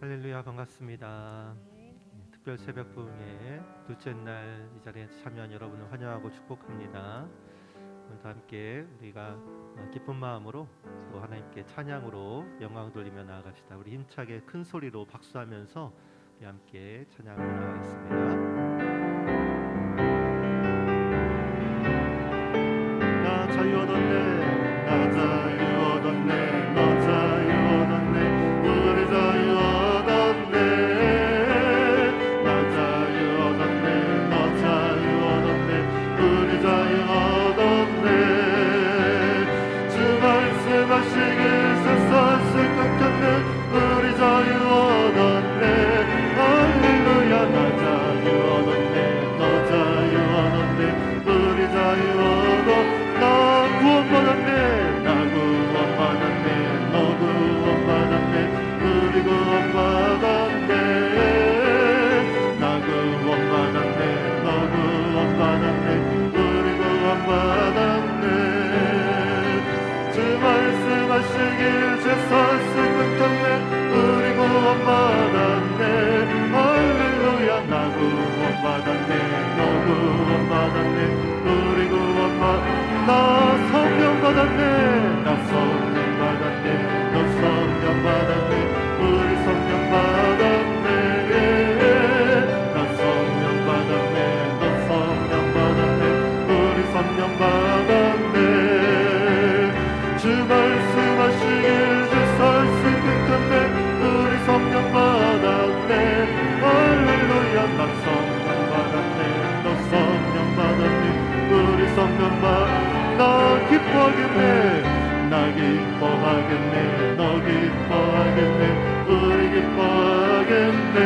할렐루야, 반갑습니다. 특별 새벽 부흥회 둘째 날 이 자리에 참여한 여러분을 환영하고 축복합니다. 오늘도 함께 우리가 기쁜 마음으로 또 하나님께 찬양으로 영광 돌리며 나아갑시다. 우리 힘차게 큰 소리로 박수하면서 우리 함께 찬양하며 나가겠습니다. 나 자유 얻었네, 나 자유 얻었네, 너 자유 얻었네, 우리 자유 얻었네, 나 자유 얻었네, 너 자유 얻었네, 우리 자유 얻었네. 주 말씀하시길 세상을 깎았네, 우리 자유 얻었네. 할렐루야. 나 자유 얻었네, 너 자유 얻었네, 우리 자유 얻었네. 나 구원받았네, 나 구원받았네, 너 구원받았네, 우리 구원받았네. 나 구원받았네, 너 구원받았네, 우리 구원받았네. 주 말씀하시길 제사슬 끝났네, 우리 구원받았네. 할렐루야. 나 구원받았네, 너 구원받았네, 우리 구원받았네. 나 성령 받았네, 나 성령 받았네, 너 성령 받았네, 우리 성령 받았네. 나 성령 받았네, 너 성령 받았네, 우리 성령 받았네. 주 말씀하시길 제사슬 끝났네, 우리 성령 받았네. 할렐루야. 나 성령 받았네, 너 성령 받았네, 우리 성령 받았네. 나 기뻐하겠네, 나 기뻐하겠네, 너 기뻐하겠네, 우리 기뻐하겠네.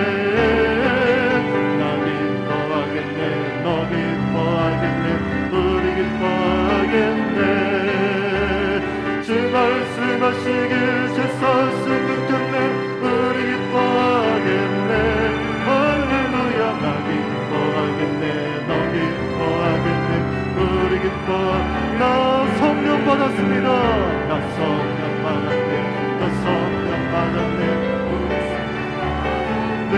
나 기뻐하겠네, 너 기뻐하겠네, 우리 기뻐하겠네. 주 말씀하시길 제사슬 끊겼네, 우리 기뻐하겠네. 할렐루야. 나 기뻐하겠네, 너 기뻐하겠네, 우리 기뻐하겠네. 나 성령 받았습니다, 나 성령 받았네, 나 성령 받았네, 네.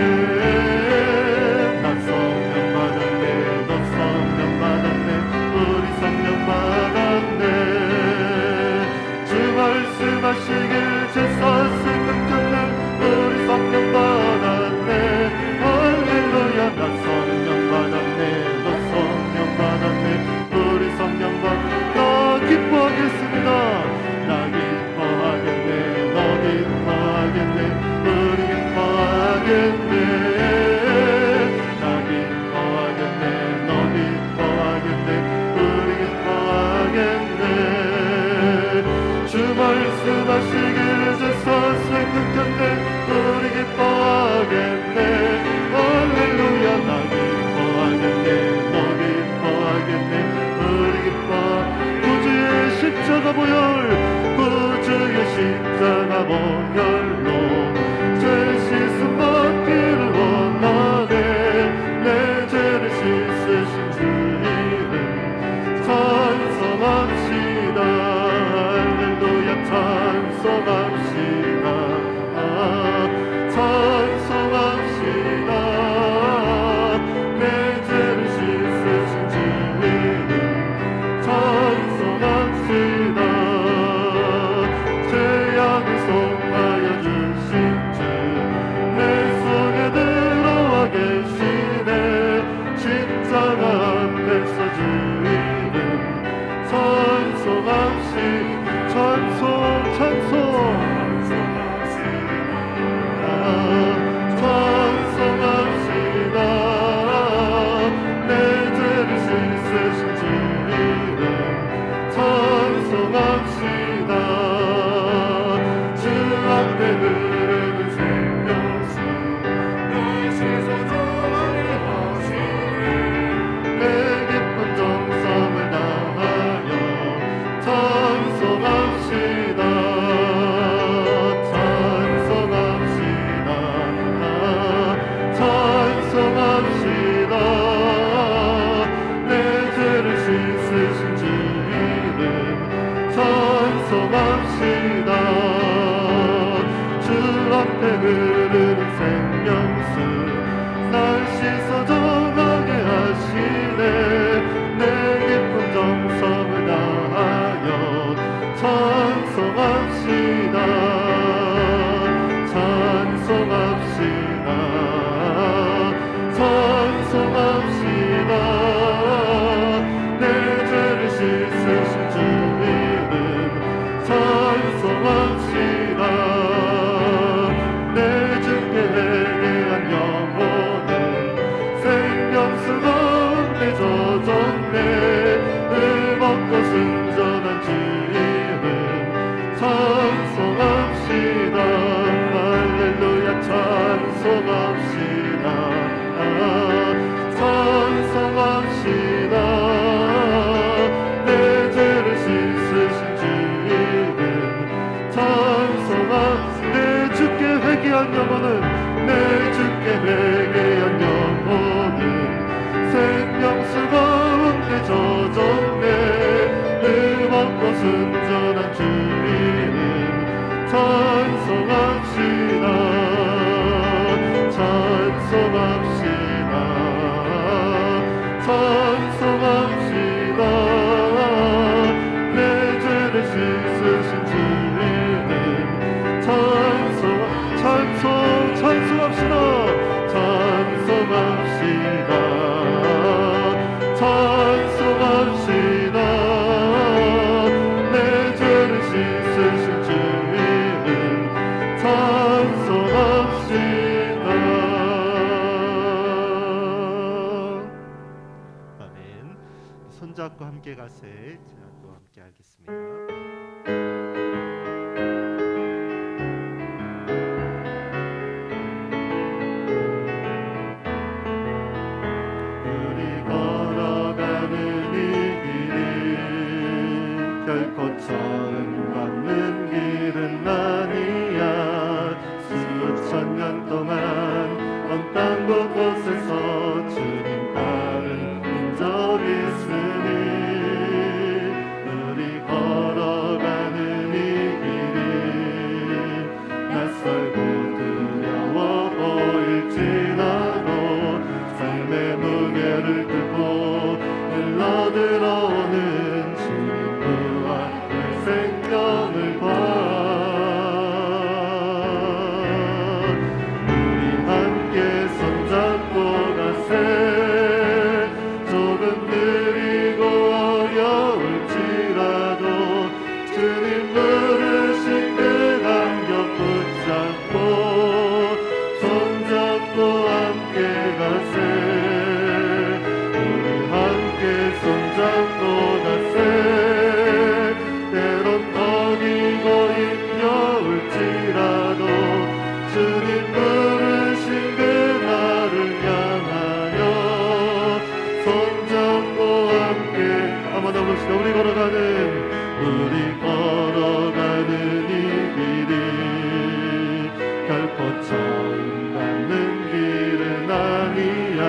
나 성령 받았네, 너 성령 받았네, 우리 성령 받았네. 주 말씀하시길 제사슬 끊겼네, 우리 성령 받았네. 할렐루야. 나 성령 받았네, 너 성령 받았네, 우리 성령 받았네. 나 기뻐하겠습니다, 나 기뻐하겠네, 너 기뻐하겠네, 우리 기뻐하겠네. 나 기뻐하겠네, 너 기뻐하겠네, 우리 기뻐하겠네. 주 말씀하시길 제사슬 끊겼네, 우리 기뻐하겠네. 할렐루야. 나 기뻐하겠네, 너 기뻐하겠네, 우리 기뻐. 구주의 십자가 보혈, 구주의 십자가 보혈로 죄 씻음 받기를 원하네. 내 죄를 씻으신 주 이름 찬송합시다. 할렐루야. 찬송합시다, 찬송합시다. 내 죄를 씻으신 주 이름 찬송합시다. 죄악을 속하여 주신 주 내 속에 들어와 계시네. 십자가 앞에서 주 이름 찬송합시다. 찬송 찬송합시다. 내 죄를 씻으신 주 이름 찬송합시다. 주 앞에 흐르는 생명수 내 시소중하게 하시네. 내 기쁜 정성을 다하여 찬송합시다. 찬송합시다. 내 죄를 씻으신 주 이름 찬송합시다. 주 앞에 흐르는 손잡고 함께 가세. 자, 또 함께 하겠습니다. 우리 걸어가는 이 길이 결코 처음 밟는 길은 아니야. 수천 년 동안 먼 땅 곳곳에서 주님 따른 흔적이 있으니 우리 걸어가는 이 길이 낯설고 두려워 보일지라도 삶의 무게를 뚫고 흘러들어오는 주님 부활의 생명을 봐. 우리 함께 손잡고 가세. 조금 느리고 어려울지라도 주님 부르신 그 감격 붙잡고 손잡고 함께 가세. 우리 함께 손잡고 가세. 때론 어디고 힘겨울지라도 주님 부르신 그 날을 향하여 손잡고 함께 한번 더 부릅시다. 우리 걸어가는 이 길이 결코 처음 밟는 길은 아니야.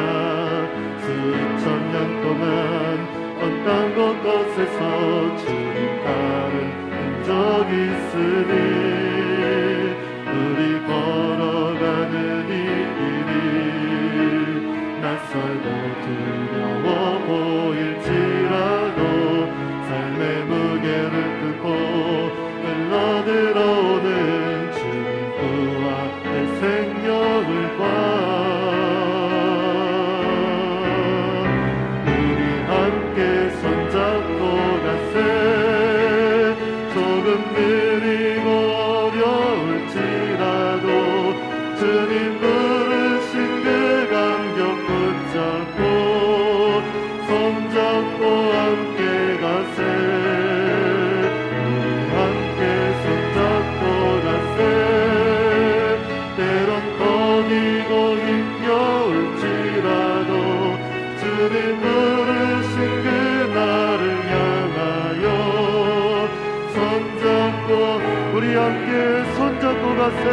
수천 년 동안 언 땅 곳곳에서 주님 따른 흔적이 있으니 우리 걸어가는 이 길이 낯설고 두려워 보일지라도 삶의 무게를 뚫고 흘러들어오는 주님 부활의 생명을 봐. 우리 함께 손잡고 가세. 조금 느리고 어려울지라도 주님 부르신 그 감격 붙잡고 손잡고 함께 가세. 우리 함께 손잡고 가세. 때론 더디고 힘겨울지라도 주님 부르신 그 날을 향하여 손잡고 우리 함께 손잡고 가세.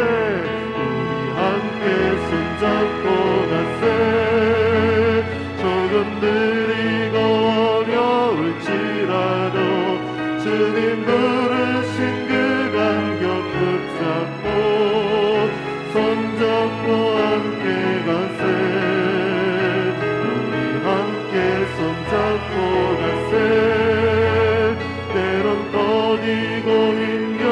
우리 함께 손잡고 가세. 조금 느리고 어려울지라도 주님 부르신 그 감격 붙잡고 손잡고 함께 가세. 우리 함께 손잡고 가세. 때론 더디고 힘겨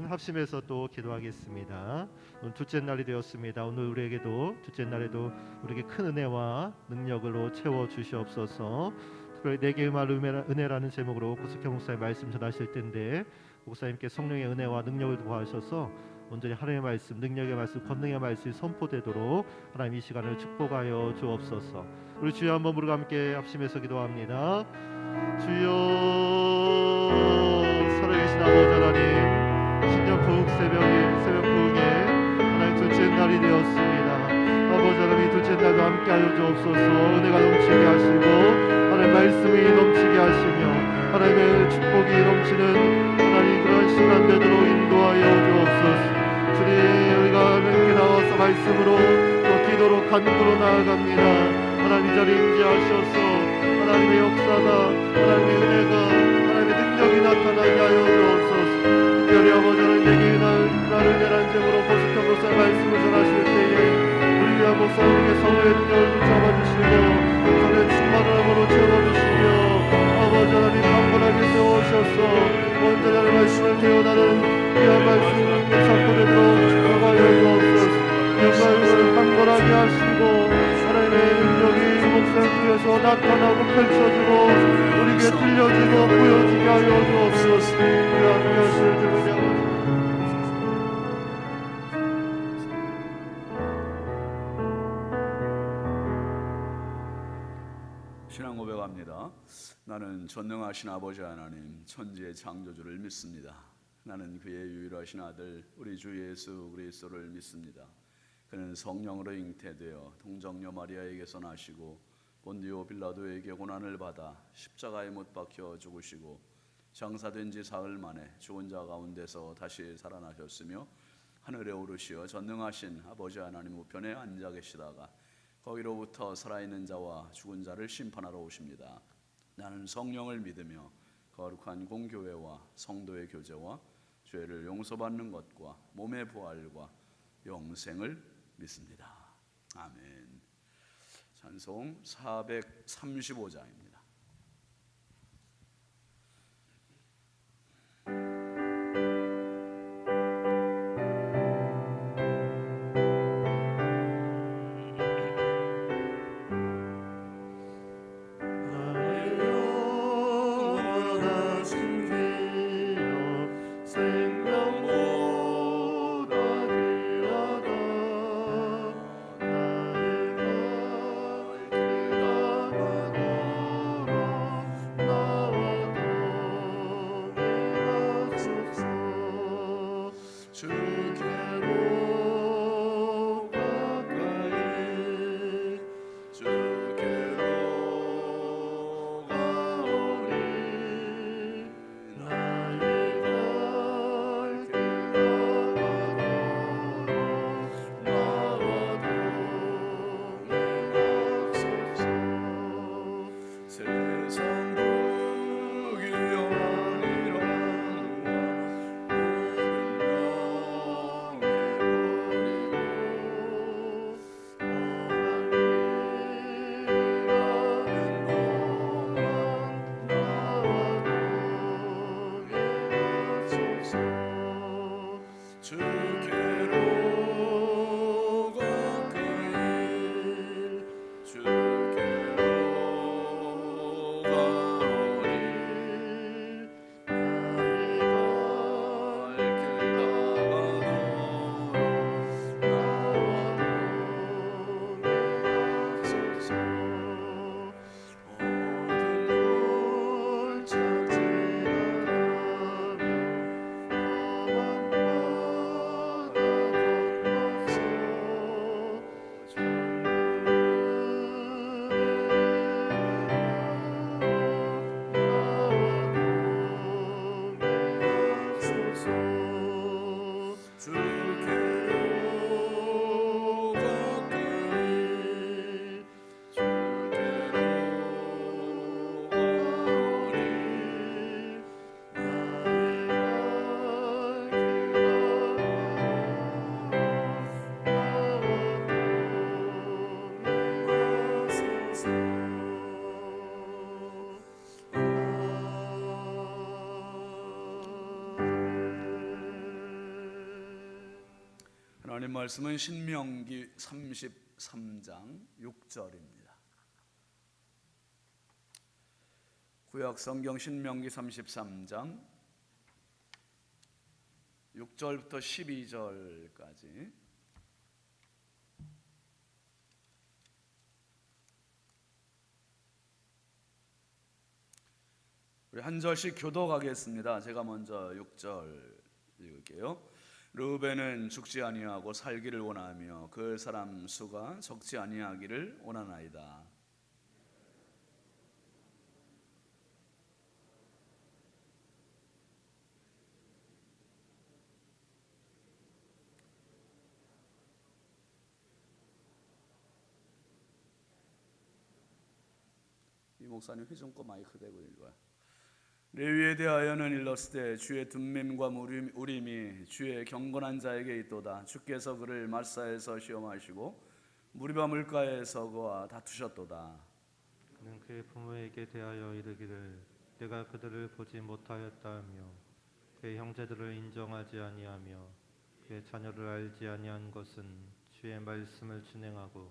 합심해서 또 기도하겠습니다. 오늘 둘째 날이 되었습니다. 오늘 우리에게도 둘째 날에도 우리에게 큰 은혜와 능력으로 채워 주시옵소서. 특별히 내게 임할 은혜라는 제목으로 고석현 목사님 말씀 전하실 텐데 목사님께 성령의 은혜와 능력을 도와주셔서 온전히 하나님의 말씀, 능력의 말씀, 권능의 말씀이 선포되도록 하나님 이 시간을 축복하여 주옵소서. 우리 주여 한번 부르고 함께 합심해서 기도합니다. 주여, 살아계신 아버지 하나님, 신년 부흥 새벽 부흥에 하나님 둘째 날이 되었습니다. 아버지 하나님, 둘째 날도 함께하여 주옵소서. 은혜가 넘치게 하시고 하나님 말씀이 넘치게 하시며 하나님의 축복이 넘치는 하나님 그런 시간 되도록 인도하여 주옵소서. 주님, 우리가 함께 나와서 말씀으로 또 기도로 간구로 나아갑니다. 하나님 이 자리에 임재하셔서 하나님의 역사가, 하나님의 은혜가, 하나님의 능력이 나타나게 하여 주옵소서. 특별히 아버지 하나님 내게 나를 은혜란 제목으로 고석현 목사의 말씀을 전하실 때에 우리 위한 목사님에게 성령의 능력을 붙잡아주시고 성령의 충만함으로 채워주시며 아버지 하나님 강건하게 세워주셔서 온전히 하나님의 말씀을 깨어나는 귀한 말씀 선포되도록 축복하여 주옵소서. 영광을 강건하게 하시고 하나님의 능력이 목사님 통해서 나타나고 펼쳐지고 우리에게 들려지고 보여지게 하여 주옵소서. 우리 함께 하실 주님 아버지, 신앙 고백합니다. 나는 전능하신 아버지 하나님 천지의 창조주를 믿습니다. 나는 그의 유일하신 아들 우리 주 예수 그리스도를 믿습니다. 그는 성령으로 잉태되어 동정녀 마리아에게서 나시고 본디오 빌라도에게 고난을 받아 십자가에 못 박혀 죽으시고 장사된 지 사흘 만에 죽은 자 가운데서 다시 살아나셨으며 하늘에 오르시어 전능하신 아버지 하나님 우편에 앉아 계시다가 거기로부터 살아있는 자와 죽은 자를 심판하러 오십니다. 나는 성령을 믿으며 거룩한 공교회와 성도의 교제와 죄를 용서받는 것과 몸의 부활과 영생을 믿습니다. 아멘. 찬송 435장입니다. 하나님 말씀은 신명기 33장 6절입니다. 구약 성경 신명기 33장 6절부터 12절까지 우리 한 절씩 교독하겠습니다. 제가 먼저 6절 읽을게요. 르우벤은 죽지 아니하고 살기를 원하며 그 사람 수가 적지 아니하기를 원하나이다. 이 목사님 회중 거 마이크 대고 읽어요. 레위에 대하여는 일렀으되 주의 둠밈과 우림이 주의 경건한 자에게 있도다. 주께서 그를 마사에서 시험하시고 무리바 물가에서 그와 다투셨도다. 그는 그의 부모에게 대하여 이르기를 내가 그들을 보지 못하였다하며 그의 형제들을 인정하지 아니하며 그의 자녀를 알지 아니한 것은 주의 말씀을 준행하고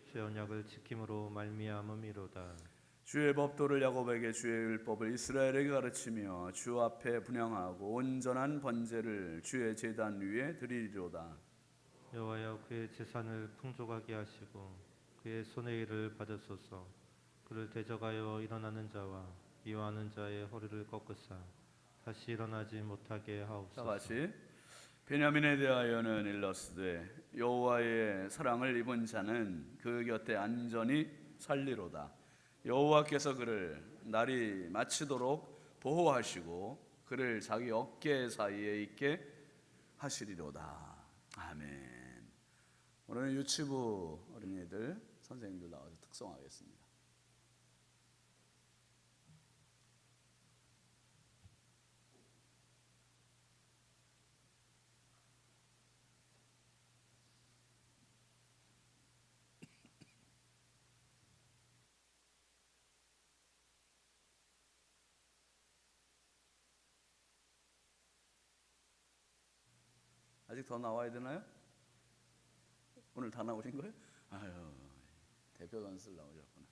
주의 언약을 지킴으로 말미암음이로다. 주의 법도를 야곱에게 주의 율법을 이스라엘에게 가르치며 주 앞에 분향하고 온전한 번제를 주의 제단 위에 드리리로다. 여호와여 그의 재산을 풍족하게 하시고 그의 손의 일을 받으소서. 그를 대적하여 일어나는 자와 미워하는 자의 허리를 꺾으사 다시 일어나지 못하게 하옵소서. 다 같이 베냐민에 대하여는 일렀으되 여호와의 사랑을 입은 자는 그 곁에 안전히 살리로다. 여호와께서 그를 날이 마치도록 보호하시고 그를 자기 어깨 사이에 있게 하시리로다. 아멘. 오늘은 유치부 어린이들 선생님들 나와서 특송하겠습니다. 아직 더 나와야 되나요? 오늘 다 나오신 거예요? 아유, 대표 단수를 나오셨구나.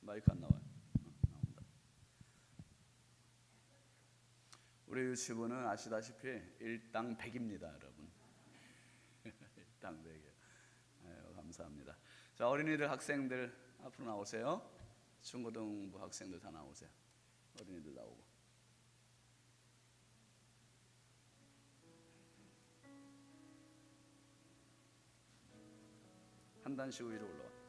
마이크 안 나와요. 나온다. 우리 유치부는 아시다시피 일당 100입니다, 여러분. 일당 100이에요. 아유, 감사합니다. 자, 어린이들 학생들 앞으로 나오세요. 중고등부 학생들 다 나오세요. 어린이들 나오고. 한 단씩 위로 올라와.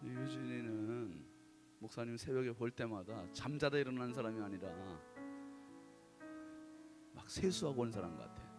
유진이는 목사님 새벽에 볼 때마다 잠자다 일어나는 사람이 아니라 막 세수하고 온 사람 같아.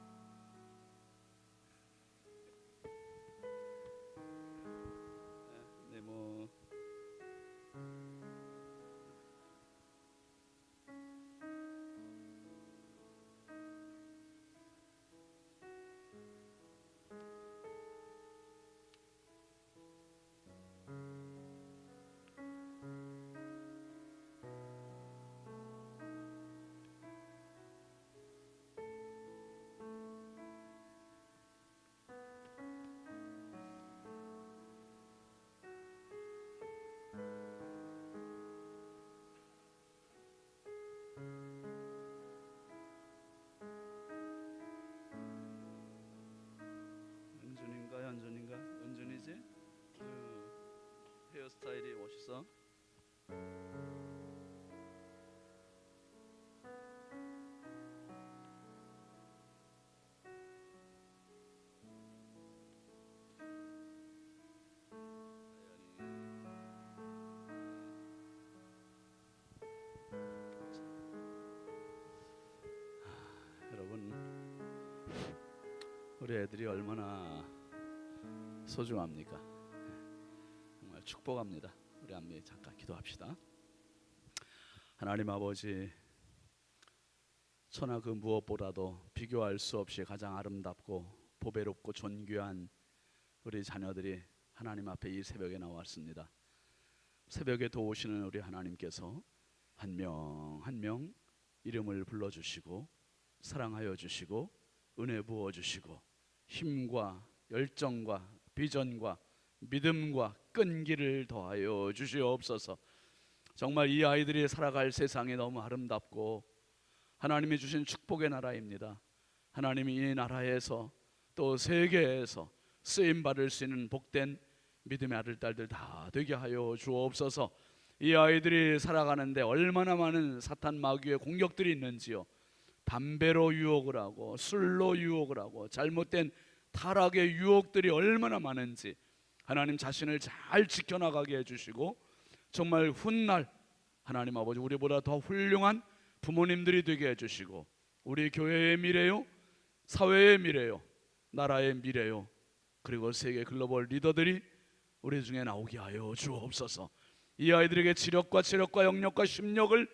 우리 애들이 얼마나 소중합니까? 정말 축복합니다. 우리 함께 잠깐 기도합시다. 하나님 아버지, 천하 그 무엇보다도 비교할 수 없이 가장 아름답고 보배롭고 존귀한 우리 자녀들이 하나님 앞에 이 새벽에 나왔습니다. 새벽에 도우시는 우리 하나님께서 한 명 한 명 이름을 불러주시고 사랑하여 주시고 은혜 부어주시고 힘과 열정과 비전과 믿음과 끈기를 더하여 주시옵소서. 정말 이 아이들이 살아갈 세상이 너무 아름답고 하나님이 주신 축복의 나라입니다. 하나님이 이 나라에서 또 세계에서 쓰임받을 수 있는 복된 믿음의 아들 딸들 다 되게 하여 주옵소서. 이 아이들이 살아가는데 얼마나 많은 사탄 마귀의 공격들이 있는지요. 담배로 유혹을 하고 술로 유혹을 하고 잘못된 타락의 유혹들이 얼마나 많은지 하나님 자신을 잘 지켜나가게 해주시고 정말 훗날 하나님 아버지 우리보다 더 훌륭한 부모님들이 되게 해주시고 우리 교회의 미래요, 사회의 미래요, 나라의 미래요, 그리고 세계 글로벌 리더들이 우리 중에 나오게 하여 주옵소서. 이 아이들에게 지력과 체력과 영역과 심력을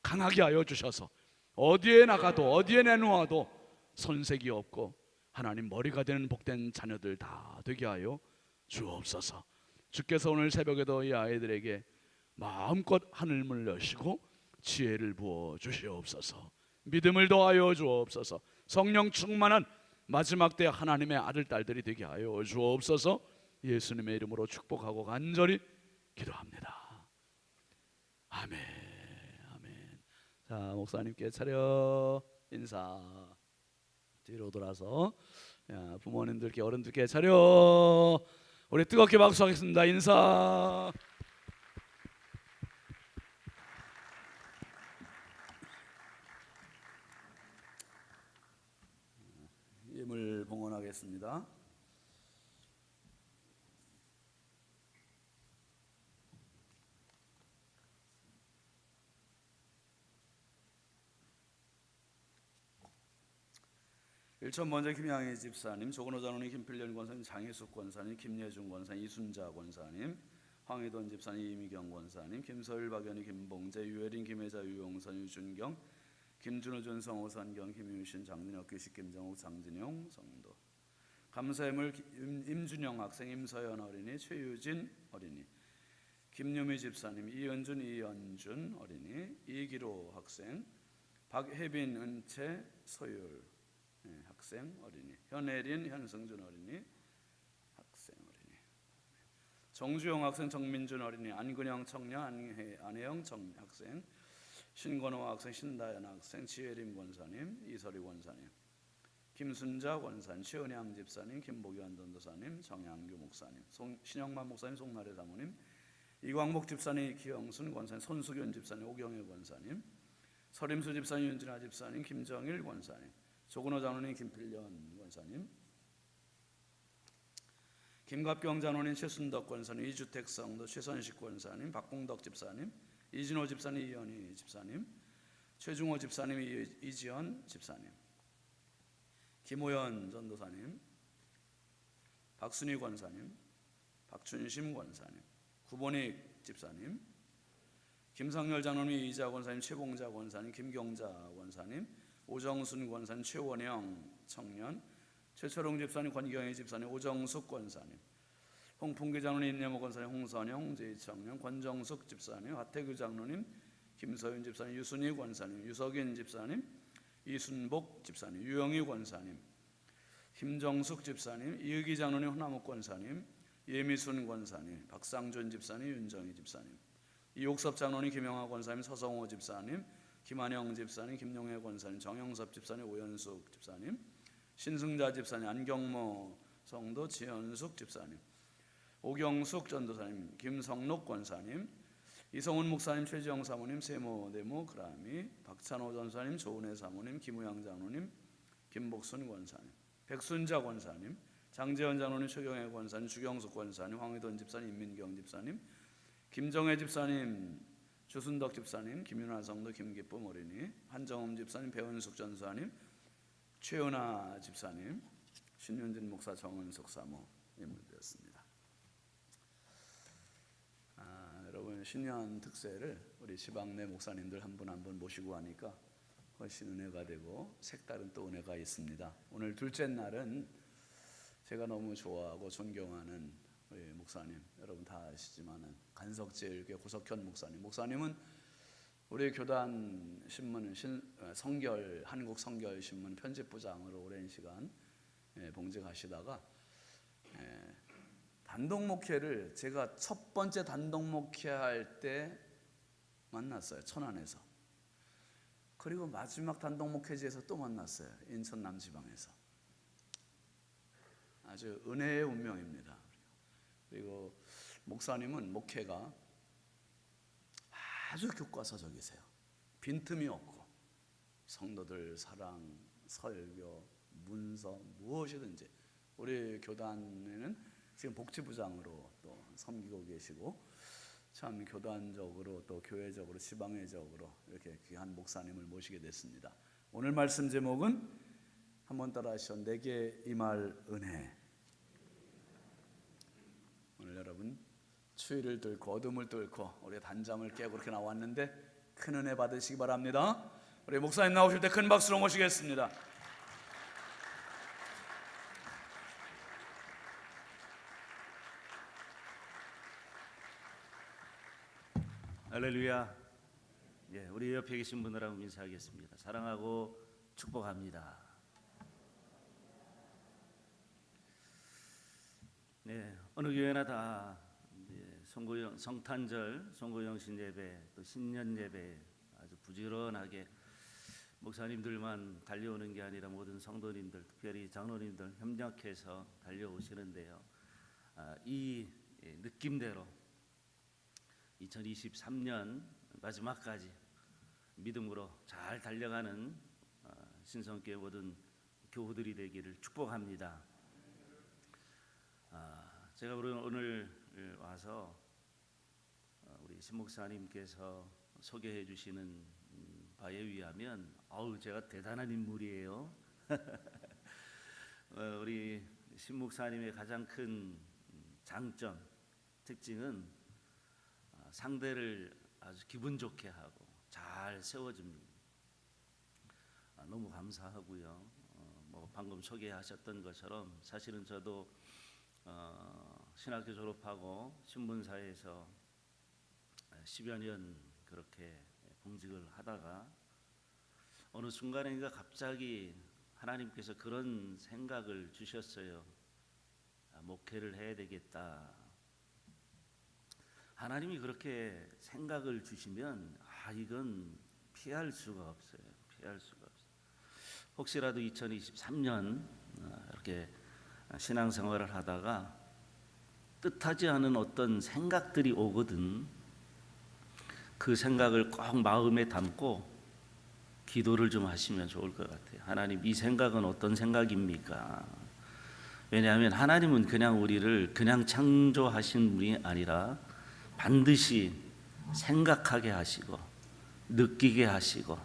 강하게 하여 주셔서 어디에 나가도 어디에 내놓아도 손색이 없고 하나님 머리가 되는 복된 자녀들 다 되게 하여 주옵소서. 주께서 오늘 새벽에도 이 아이들에게 마음껏 하늘문을 여시고 지혜를 부어 주시옵소서. 믿음을 더하여 주옵소서. 성령 충만한 마지막 때 하나님의 아들 딸들이 되게 하여 주옵소서. 예수님의 이름으로 축복하고 간절히 기도합니다. 아멘. 아멘. 자, 목사님께 차려 인사. 뒤로 돌아서 부모님들께 어른들께 차려. 우리 뜨겁게 박수하겠습니다. 인사. 예물 봉헌하겠습니다. 일천 먼저 김양희 집사님, 조건호 장로님, 김필련 권사님, 장혜숙 권사님, 김예중 권사님, 이순자 권사님, 황희돈 집사님, 이미경 권사님, 김서일, 박연희, 김봉재, 유혜린, 김혜자, 유용선, 유준경, 김준호, 준성, 오선경, 김유신, 장진혁, 규식, 김정욱, 장진용 성도. 감사예물 임준영 학생, 임서연 어린이, 최유진 어린이, 김유미 집사님, 이은준, 이연준 어린이, 이기로 학생, 박혜빈, 은채, 소율 학생 어린이, 현혜린, 현승준 어린이 학생 어린이, 정주영 학생, 정민준 어린이, 안근영 청년, 안혜영 학생, 신건호 학생, 신다연 학생, 지혜림 권사님, 이설희 권사님, 김순자 권사님, 최은양 집사님, 김복유한 전도사님, 정양규 목사님, 신영만 목사님, 송나래 사모님, 이광복 집사님, 기영순 권사님, 손수균 집사님, 오경혜 권사님, 서림수 집사님, 윤진아 집사님, 김정일 권사님, 조근호 장로님, 김필련 권사님, 김갑경 장로님, 최순덕 권사님, 이주택 성도 최선식 권사님, 박공덕 집사님, 이진호 집사님, 이현희 집사님, 최중호 집사님, 이지연 집사님, 김호연 전도사님, 박순희 권사님, 박춘심 권사님, 구본익 집사님, 김상열 장로님, 이자 권사님, 최봉자 권사님, 김경자 권사님, 오정순 권사님, 최원영 청년, 최철웅 집사님, 권경희 집사님, 오정숙 권사님, 홍풍기 장로님, 임예모 권사님, 홍선영 제2청년, 권정숙 집사님, 하태규 장로님, 김서윤 집사님, 유순희 권사님, 유석인 집사님, 이순복 집사님, 유영희 권사님, 김정숙 집사님, 이의기 장로님, 허나목 권사님, 예미순 권사님, 박상준 집사님, 윤정희 집사님, 이옥섭 장로님, 김영하 권사님, 서성호 집사님, 김한영 집사님, 김용혜 권사님, 정영섭 집사님, 오연숙 집사님, 신승자 집사님, 안경모 성도, 지현숙 집사님, 오경숙 전도사님, 김성록 권사님, 이성훈 목사님, 최지영 사모님, 세모 네모 그라미, 박찬호 전사님, 조은혜 사모님, 김우양 장로님, 김복순 권사님, 백순자 권사님, 장재현 장로님, 최경혜 권사님, 주경숙 권사님, 황희돈 집사님, 임민경 집사님, 김정혜 집사님, 주순덕 집사님, 김윤아 성도, 김기쁨 어린이, 한정음 집사님, 배은숙 전사님, 최은아 집사님, 신윤진 목사, 정은숙 사모 인물되었습니다. 여러분 신년 특세를 우리 지방 내 목사님들 한 분 한 분 모시고 하니까 훨씬 은혜가 되고 색다른 또 은혜가 있습니다. 오늘 둘째 날은 제가 너무 좋아하고 존경하는 우리 목사님, 여러분 다 아시지만은 간석제일교회 고석현 목사님은 우리 교단 신문 성결 한국 성결 신문 편집부장으로 오랜 시간 봉직하시다가 단독 목회를 제가 첫 번째 단독 목회할 때 만났어요. 천안에서. 그리고 마지막 단독 목회지에서 또 만났어요. 인천 남지방에서. 아주 은혜의 운명입니다. 그리고 목사님은 목회가 아주 교과서적이세요. 빈틈이 없고 성도들 사랑, 설교, 문서 무엇이든지 우리 교단에는 지금 복지부장으로 또 섬기고 계시고 참 교단적으로 또 교회적으로 지방회적으로 이렇게 귀한 목사님을 모시게 됐습니다. 오늘 말씀 제목은 한번 따라 하시죠. 내게 임할 은혜. 오늘 여러분 추위를 뚫고 어둠을 뚫고 우리 단잠을 깨고 그렇게 나왔는데 큰 은혜 받으시기 바랍니다. 우리 목사님 나오실 때 큰 박수로 모시겠습니다. 할렐루야. 예, 우리 옆에 계신 분들하고 인사하겠습니다. 사랑하고 축복합니다. 네, 어느 교회나 다 성탄절, 송구영신 예배, 또 신년 예배 아주 부지런하게 목사님들만 달려오는 게 아니라 모든 성도님들, 특별히 장로님들 협력해서 달려오시는데요. 이 느낌대로 2023년 마지막까지 믿음으로 잘 달려가는 신성교회 모든 교우들이 되기를 축복합니다. 제가 오늘 와서 우리 신목사님께서 소개해 주시는 바에 의하면 제가 대단한 인물이에요. 우리 신목사님의 가장 큰 장점, 특징은 상대를 아주 기분 좋게 하고 잘 세워줍니다. 너무 감사하고요. 방금 소개하셨던 것처럼 사실은 저도 신학교 졸업하고 신문사에서 10여 년 그렇게 봉직을 하다가 어느 순간인가 갑자기 하나님께서 그런 생각을 주셨어요. 목회를 해야 되겠다. 하나님이 그렇게 생각을 주시면 이건 피할 수가 없어요. 피할 수가 없어요. 혹시라도 2023년 이렇게 신앙생활을 하다가 뜻하지 않은 어떤 생각들이 오거든. 그 생각을 꼭 마음에 담고 기도를 좀 하시면 좋을 것 같아요. 하나님, 이 생각은 어떤 생각입니까? 왜냐하면 하나님은 그냥 우리를 그냥 창조하신 분이 아니라 반드시 생각하게 하시고 느끼게 하시고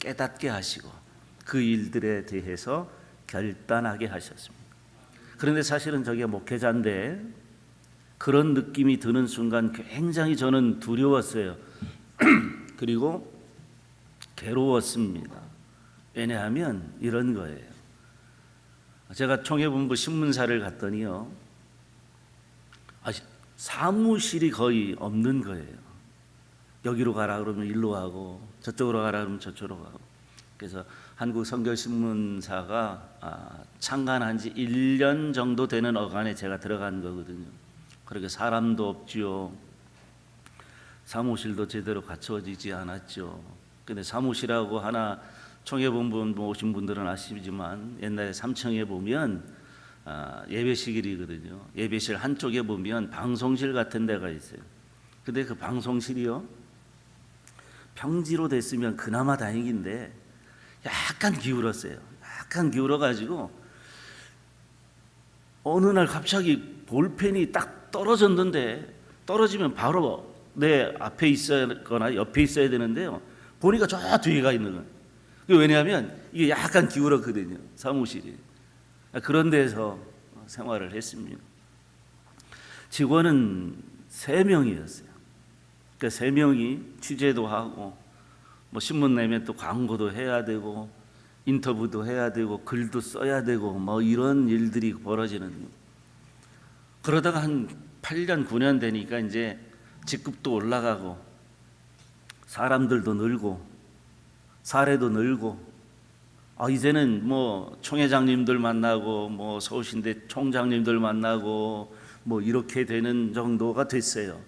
깨닫게 하시고 그 일들에 대해서 결단하게 하셨습니다. 그런데 사실은 저게 목회자인데 그런 느낌이 드는 순간 굉장히 저는 두려웠어요. 그리고 괴로웠습니다. 왜냐하면 이런 거예요. 제가 총회본부 신문사를 갔더니요, 사무실이 거의 없는 거예요. 여기로 가라 그러면 일로 가고 저쪽으로 가라 그러면 저쪽으로 가고. 그래서 한국선교신문사가 창간한 지 1년 정도 되는 어간에 제가 들어간 거거든요. 그렇게 사람도 없지요. 사무실도 제대로 갖춰지지 않았죠. 근데 사무실하고 하나, 총회본부 오신 분들은 아시지만 옛날에 3층에 보면 예배실이거든요. 예배실 한쪽에 보면 방송실 같은 데가 있어요. 근데 그 방송실이요, 평지로 됐으면 그나마 다행인데 약간 기울었어요. 약간 기울어가지고 어느 날 갑자기 볼펜이 딱 떨어졌는데, 떨어지면 바로 내 앞에 있어야거나 옆에 있어야 되는데요, 보니까 저 뒤에가 있는 거예요. 왜냐하면 이게 약간 기울었거든요, 사무실이. 그런 데서 생활을 했습니다. 직원은 3명이었어요. 그 3명이 취재도 하고 뭐 신문 내면 또 광고도 해야 되고 인터뷰도 해야 되고 글도 써야 되고 뭐 이런 일들이 벌어지는 거예요. 그러다가 한 8년 9년 되니까 이제 직급도 올라가고 사람들도 늘고 사례도 늘고 이제는 뭐 총회장님들 만나고 뭐 서울신대 총장님들 만나고 뭐 이렇게 되는 정도가 됐어요.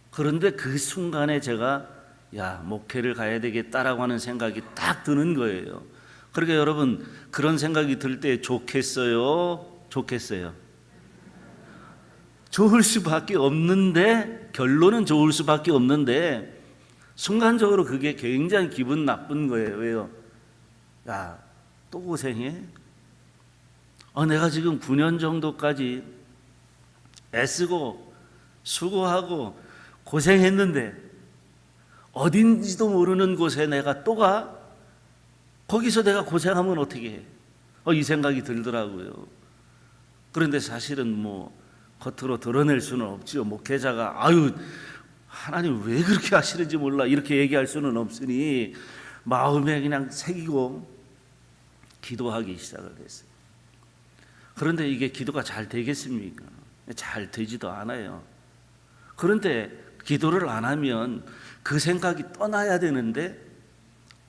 그런데 그 순간에 제가 목회를 가야 되겠다라고 하는 생각이 딱 드는 거예요. 그러니까 여러분 그런 생각이 들 때 좋겠어요? 좋겠어요? 좋을 수밖에 없는데 결론은 좋을 수밖에 없는데 순간적으로 그게 굉장히 기분 나쁜 거예요. 왜요? 또 고생해? 내가 지금 9년 정도까지 애쓰고 수고하고 고생했는데 어딘지도 모르는 곳에 내가 또 가? 거기서 내가 고생하면 어떻게 해? 이 생각이 들더라고요. 그런데 사실은 뭐 겉으로 드러낼 수는 없지요. 목회자가 하나님 왜 그렇게 하시는지 몰라 이렇게 얘기할 수는 없으니 마음에 그냥 새기고 기도하기 시작을 했어요. 그런데 이게 기도가 잘 되겠습니까? 잘 되지도 않아요. 그런데 기도를 안 하면 그 생각이 떠나야 되는데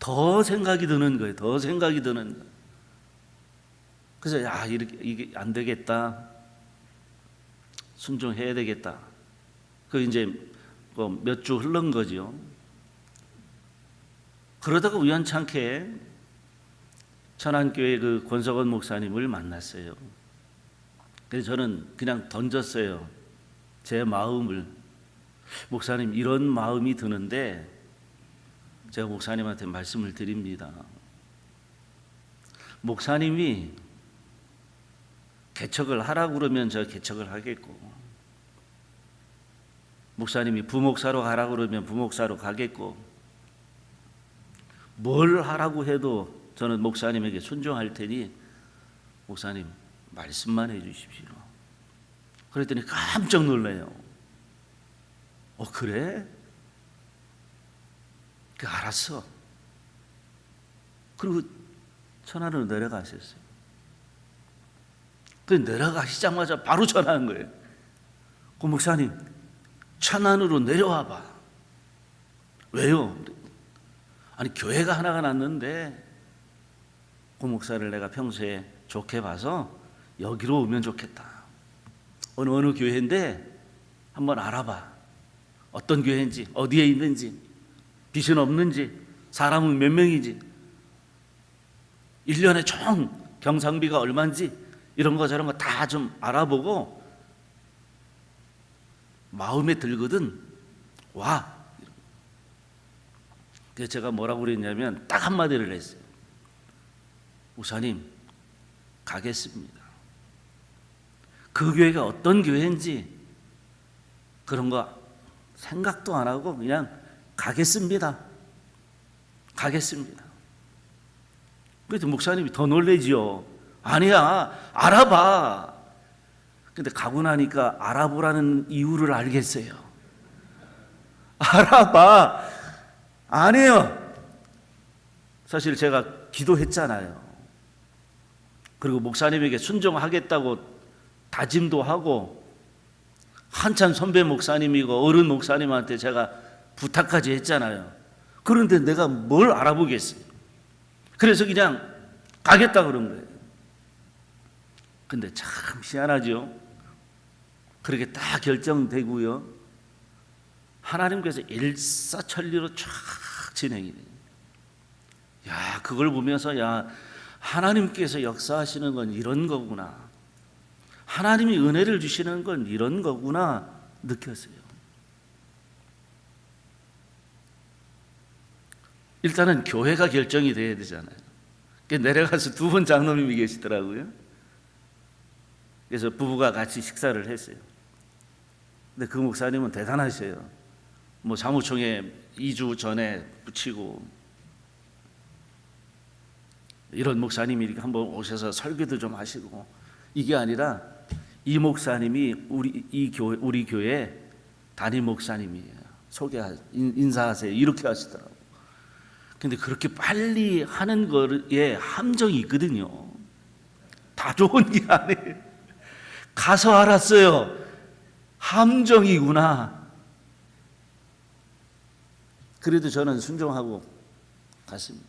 더 생각이 드는 거예요. 더 생각이 드는 거예요. 그래서 이게 안 되겠다. 순종해야 되겠다. 그 이제 몇 주 흐른 거죠. 그러다가 우연찮게 천안교회 그 권석원 목사님을 만났어요. 그래서 저는 그냥 던졌어요. 제 마음을. 목사님 이런 마음이 드는데 제가 목사님한테 말씀을 드립니다. 목사님이 개척을 하라고 그러면 제가 개척을 하겠고 목사님이 부목사로 가라고 그러면 부목사로 가겠고 뭘 하라고 해도 저는 목사님에게 순종할 테니 목사님 말씀만 해 주십시오. 그랬더니 깜짝 놀라요. 그래? 알았어. 그리고 천안으로 내려가셨어요. 내려가시자마자 바로 전화한 거예요. 목사님 천안으로 내려와 봐. 왜요? 교회가 하나가 났는데 그 목사를 내가 평소에 좋게 봐서 여기로 오면 좋겠다. 어느 교회인데 한번 알아봐. 어떤 교회인지, 어디에 있는지, 빚은 없는지, 사람은 몇 명이지, 1년에 총 경상비가 얼마인지 이런 거 저런 거 다 좀 알아보고 마음에 들거든 와. 그래서 제가 뭐라고 그랬냐면 딱 한마디를 했어요. 목사님 가겠습니다. 그 교회가 어떤 교회인지 그런 거 생각도 안 하고 그냥 가겠습니다. 가겠습니다. 그래서 목사님이 더 놀래지요. 아니야, 알아봐. 근데 가고 나니까 알아보라는 이유를 알겠어요. 알아봐. 아니에요. 사실 제가 기도했잖아요. 그리고 목사님에게 순종하겠다고 다짐도 하고 한참 선배 목사님이고 어른 목사님한테 제가 부탁까지 했잖아요. 그런데 내가 뭘 알아보겠어요. 그래서 그냥 가겠다 그런 거예요. 근데 참 희한하죠. 그렇게 다 결정되고요. 하나님께서 일사천리로 쫙 진행이 돼요. 그걸 보면서 하나님께서 역사하시는 건 이런 거구나. 하나님이 은혜를 주시는 건 이런 거구나 느꼈어요. 일단은 교회가 결정이 돼야 되잖아요. 내려가서 두 분 장로님이 계시더라고요. 그래서 부부가 같이 식사를 했어요. 근데 그 목사님은 대단하셔요. 사무총회 2주 전에 붙이고 이런 목사님이 이렇게 한번 오셔서 설교도 좀 하시고, 이게 아니라 이 목사님이 우리 교회 담임 목사님이에요. 인사하세요 이렇게 하시더라고. 근데 그렇게 빨리 하는 거에 함정이 있거든요. 다 좋은 게 아니에요. 가서 알았어요. 함정이구나. 그래도 저는 순종하고 갔습니다.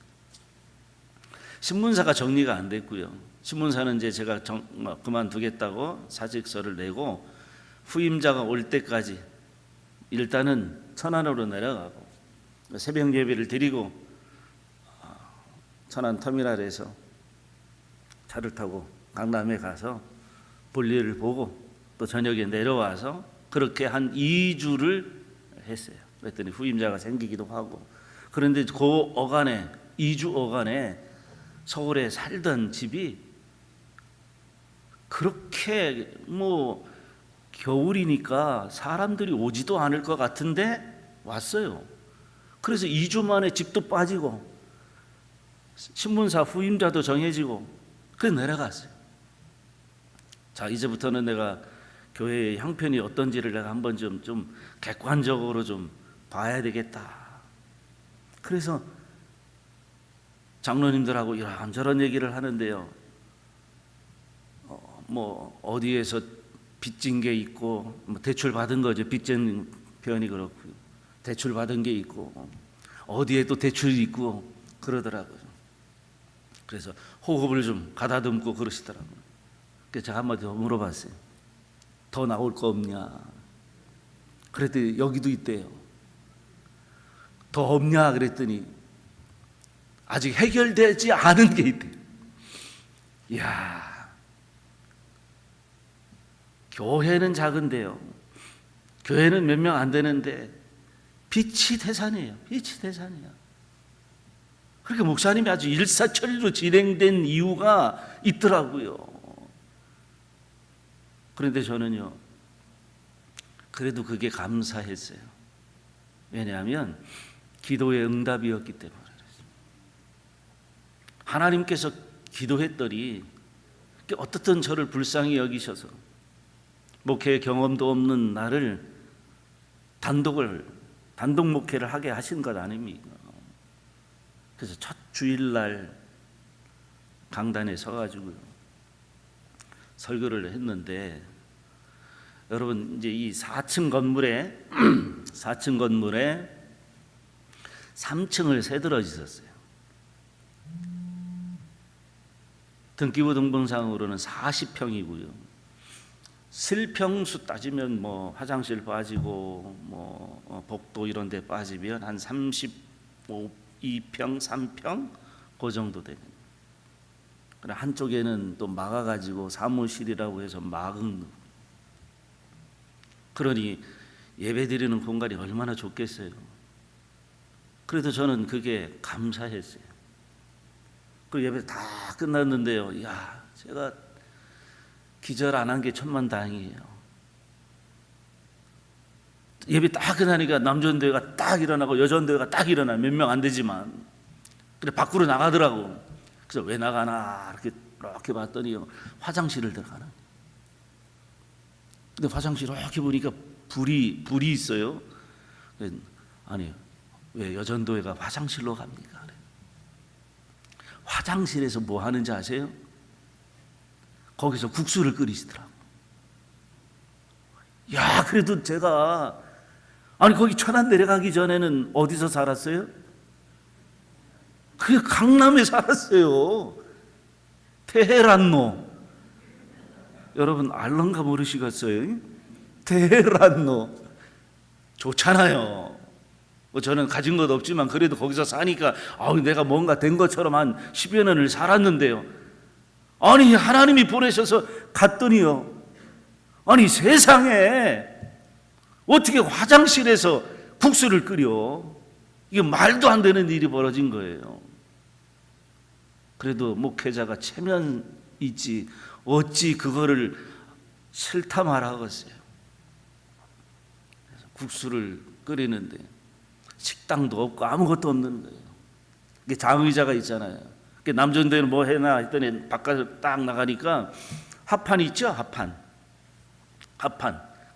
신문사가 정리가 안 됐고요. 신문사는 이제 제가 그만두겠다고 사직서를 내고 후임자가 올 때까지 일단은 천안으로 내려가고 새벽 예배를 드리고 천안 터미널에서 차를 타고 강남에 가서 볼일을 보고 또 저녁에 내려와서 그렇게 한 2주를 했어요. 그랬더니 후임자가 생기기도 하고. 그런데 그 어간에 2주 어간에 서울에 살던 집이 그렇게 뭐 겨울이니까 사람들이 오지도 않을 것 같은데 왔어요. 그래서 2주 만에 집도 빠지고 신문사 후임자도 정해지고 그래서 내려갔어요. 자, 이제부터는 내가 교회의 형편이 어떤지를 내가 한번 좀 객관적으로 좀 봐야 되겠다. 그래서 장로님들하고 이런저런 얘기를 하는데요. 뭐 어디에서 빚진 게 있고 뭐 대출 받은 거죠. 빚진 표현이 그렇고요. 대출 받은 게 있고 어디에 또 대출이 있고 그러더라고요. 그래서 호흡을 좀 가다듬고 그러시더라고요. 그래서 제가 한마디 더 물어봤어요. 더 나올 거 없냐? 그랬더니 여기도 있대요. 더 없냐? 그랬더니 아직 해결되지 않은 게 있대요. 이야, 교회는 작은데요. 교회는 몇 명 안 되는데 빛이 태산이에요. 빛이 태산이야. 그러니까 목사님이 아주 일사천리로 진행된 이유가 있더라고요. 그런데 저는요, 그래도 그게 감사했어요. 왜냐하면 기도의 응답이었기 때문에. 하나님께서 기도했더니 어떻든 저를 불쌍히 여기셔서 목회 경험도 없는 나를 단독 목회를 하게 하신 것 아닙니까? 그래서 첫 주일날 강단에 서가지고요 설교를 했는데, 여러분 이제 이 4층 건물에 3층을 새들어 있었어요. 등기부 등본상으로는 40평이고요. 실평수 따지면 뭐 화장실 빠지고 뭐 복도 이런 데 빠지면 한 32평, 3평 그 정도 됩니다. 그러나 한쪽에는 또 막아가지고 사무실이라고 해서 막은, 그러니 예배드리는 공간이 얼마나 좋겠어요. 그래도 저는 그게 감사했어요. 그 예배 다 끝났는데요. 야, 제가 기절 안 한 게 천만다행이에요. 예배 딱 끝나니까 남전도회가 딱 일어나고 여전도회가 딱 일어나. 몇 명 안 되지만. 그래 밖으로 나가더라고. 그래서 왜 나가나 이렇게 봤더니요, 화장실을 들어가는. 근데 화장실 이렇게 보니까 불이 있어요. 아니, 왜 여전도회가 화장실로 갑니까? 화장실에서 뭐 하는지 아세요? 거기서 국수를 끓이시더라고. 야, 그래도 제가, 아니 거기 천안 내려가기 전에는 어디서 살았어요? 그 강남에 살았어요. 테헤란로. 여러분 알런가 모르시겠어요? 테헤란로 좋잖아요. 저는 가진 것 없지만 그래도 거기서 사니까 내가 뭔가 된 것처럼 한 10여 년을 살았는데요. 아니 하나님이 보내셔서 갔더니요, 아니 세상에 어떻게 화장실에서 국수를 끓여? 이게 말도 안 되는 일이 벌어진 거예요. 그래도 목회자가 체면 있지 어찌 그거를 싫다 말하겠어요. 그래서 국수를 끓이는데 식당도 없고 아무것도 없는 거예요. 이게 장의자가 있잖아요. 남전대는 뭐 해나 했더니 바깥으로 딱 나가니까 합판 있죠? 합판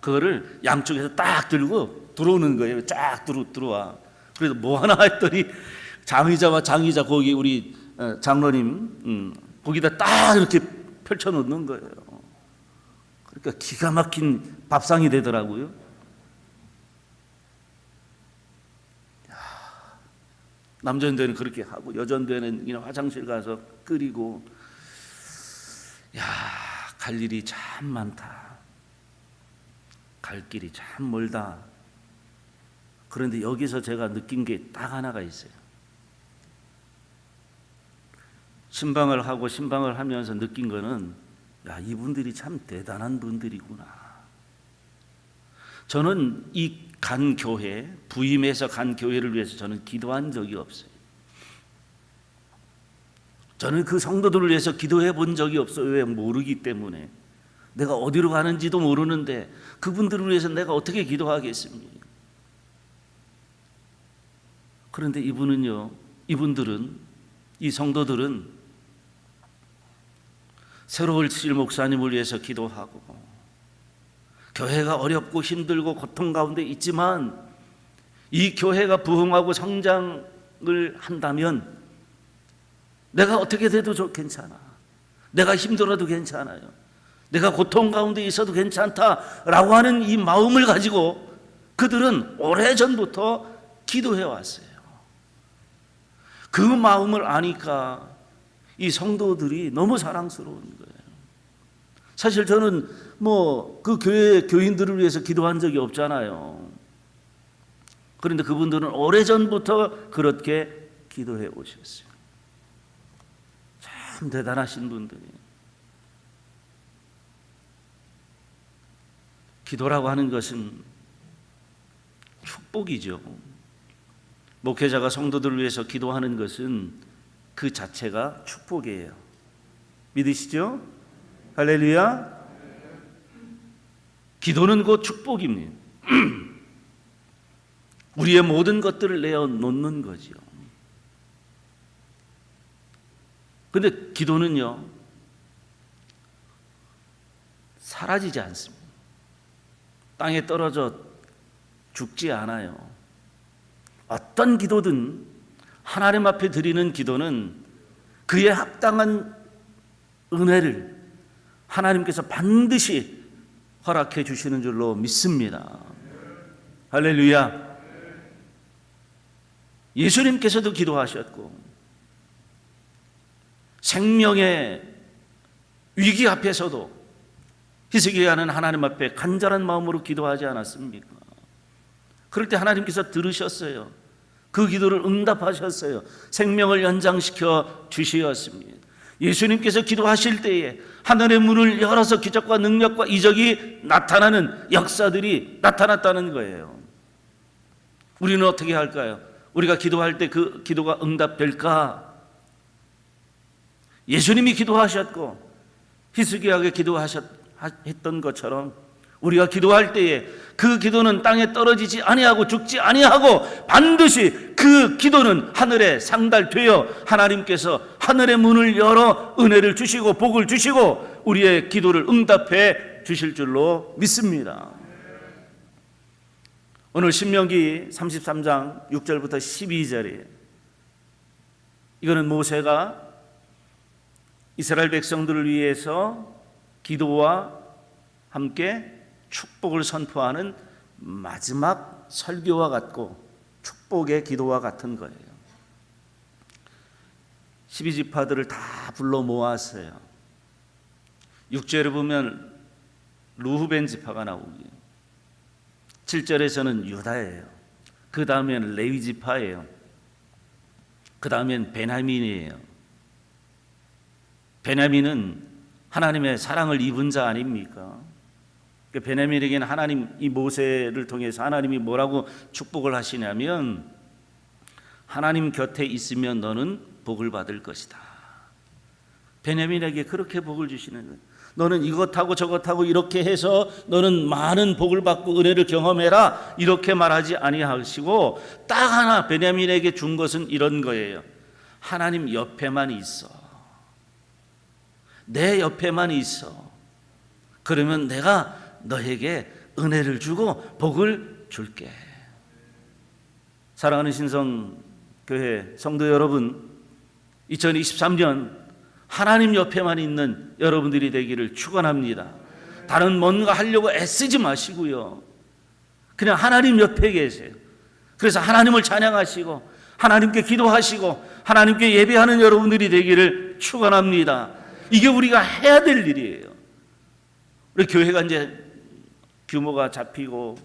그거를 양쪽에서 딱 들고 들어오는 거예요. 쫙 들어와. 그래서 뭐 하나 했더니 장의자 거기 우리 장로님 거기다 딱 이렇게 펼쳐 놓는 거예요. 그러니까 기가 막힌 밥상이 되더라고요. 남전대는 그렇게 하고 여전대는 그냥 화장실 가서 끓이고. 갈 일이 참 많다. 갈 길이 참 멀다. 그런데 여기서 제가 느낀 게 딱 하나가 있어요. 신방을 하면서 느낀 거는 이분들이 참 대단한 분들이구나. 저는 이 간 교회, 부임해서 간 교회를 위해서 저는 기도한 적이 없어요. 저는 그 성도들을 위해서 기도해 본 적이 없어요. 왜? 모르기 때문에. 내가 어디로 가는지도 모르는데 그분들을 위해서 내가 어떻게 기도하겠습니까? 그런데 이분들은, 이 성도들은 새로 오실 목사님을 위해서 기도하고, 교회가 어렵고 힘들고 고통 가운데 있지만 이 교회가 부흥하고 성장을 한다면 내가 어떻게 돼도 괜찮아. 내가 힘들어도 괜찮아요. 내가 고통 가운데 있어도 괜찮다라고 하는 이 마음을 가지고 그들은 오래전부터 기도해 왔어요. 그 마음을 아니까 이 성도들이 너무 사랑스러운 거예요. 사실 저는 그 교회 교인들을 위해서 기도한 적이 없잖아요. 그런데 그분들은 오래전부터 그렇게 기도해 오셨어요. 참 대단하신 분들이에요. 기도라고 하는 것은 축복이죠. 목회자가 성도들을 위해서 기도하는 것은 그 자체가 축복이에요. 믿으시죠? 할렐루야. 기도는 곧 축복입니다. 우리의 모든 것들을 내어놓는 거죠. 근데 기도는요, 사라지지 않습니다. 땅에 떨어져 죽지 않아요. 어떤 기도든 하나님 앞에 드리는 기도는 그에 합당한 은혜를 하나님께서 반드시 허락해 주시는 줄로 믿습니다. 할렐루야. 예수님께서도 기도하셨고 생명의 위기 앞에서도 히스기야는 하나님 앞에 간절한 마음으로 기도하지 않았습니까? 그럴 때 하나님께서 들으셨어요. 그 기도를 응답하셨어요. 생명을 연장시켜 주시었습니다. 예수님께서 기도하실 때에 하늘의 문을 열어서 기적과 능력과 이적이 나타나는 역사들이 나타났다는 거예요. 우리는 어떻게 할까요? 우리가 기도할 때 그 기도가 응답될까? 예수님이 기도하셨고 히스기야에게 기도했던 것처럼 우리가 기도할 때에 그 기도는 땅에 떨어지지 아니하고 죽지 아니하고 반드시 그 기도는 하늘에 상달되어 하나님께서 하늘의 문을 열어 은혜를 주시고 복을 주시고 우리의 기도를 응답해 주실 줄로 믿습니다. 오늘 신명기 33장 6절부터 12절에 이거는 모세가 이스라엘 백성들을 위해서 기도와 함께 축복을 선포하는 마지막 설교와 같고 축복의 기도와 같은 거예요. 12지파들을 다 불러 모았어요. 6절에 보면 루후벤 지파가 나오고요. 7절에서는 유다예요. 그 다음에는 레위 지파예요. 그 다음엔 베냐민이에요. 베냐민은 하나님의 사랑을 입은 자 아닙니까? 베냐민에게는 하나님, 이 모세를 통해서 하나님이 뭐라고 축복을 하시냐면 하나님 곁에 있으면 너는 복을 받을 것이다. 베냐민에게 그렇게 복을 주시는 거예요. 너는 이것하고 저것하고 이렇게 해서 너는 많은 복을 받고 은혜를 경험해라 이렇게 말하지 아니하시고 딱 하나 베냐민에게 준 것은 이런 거예요. 하나님 옆에만 있어. 내 옆에만 있어. 그러면 내가 너에게 은혜를 주고 복을 줄게. 사랑하는 신성교회 성도 여러분, 2023년 하나님 옆에만 있는 여러분들이 되기를 축원합니다. 다른 뭔가 하려고 애쓰지 마시고요. 그냥 하나님 옆에 계세요. 그래서 하나님을 찬양하시고 하나님께 기도하시고 하나님께 예배하는 여러분들이 되기를 축원합니다. 이게 우리가 해야 될 일이에요. 우리 교회가 이제 규모가 잡히고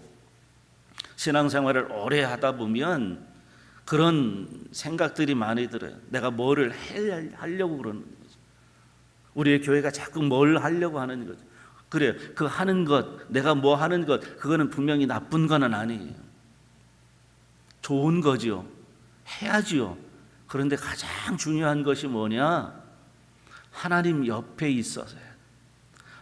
신앙생활을 오래 하다 보면 그런 생각들이 많이 들어요. 내가 뭐를 하려고 그러는 거죠. 우리의 교회가 자꾸 뭘 하려고 하는 거죠. 그래요. 그 하는 것, 내가 뭐 하는 것, 그거는 분명히 나쁜 건 아니에요. 좋은 거죠. 해야지요. 그런데 가장 중요한 것이 뭐냐? 하나님 옆에 있어서요.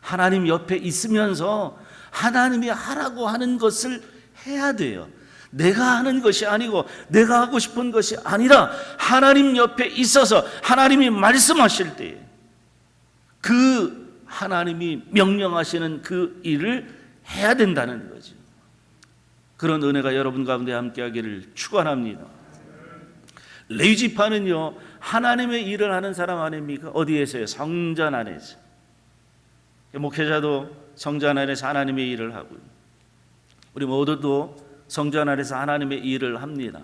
하나님 옆에 있으면서 하나님이 하라고 하는 것을 해야 돼요. 내가 하는 것이 아니고 내가 하고 싶은 것이 아니라 하나님 옆에 있어서 하나님이 말씀하실 때 그 하나님이 명령하시는 그 일을 해야 된다는 거죠. 그런 은혜가 여러분 가운데 함께하기를 축원합니다. 레위지파는요, 하나님의 일을 하는 사람 아닙니까? 어디에서요? 성전 안에서. 목회자도 성전 안에서 하나님의 일을 하고요. 우리 모두도 성전 안에서 하나님의 일을 합니다.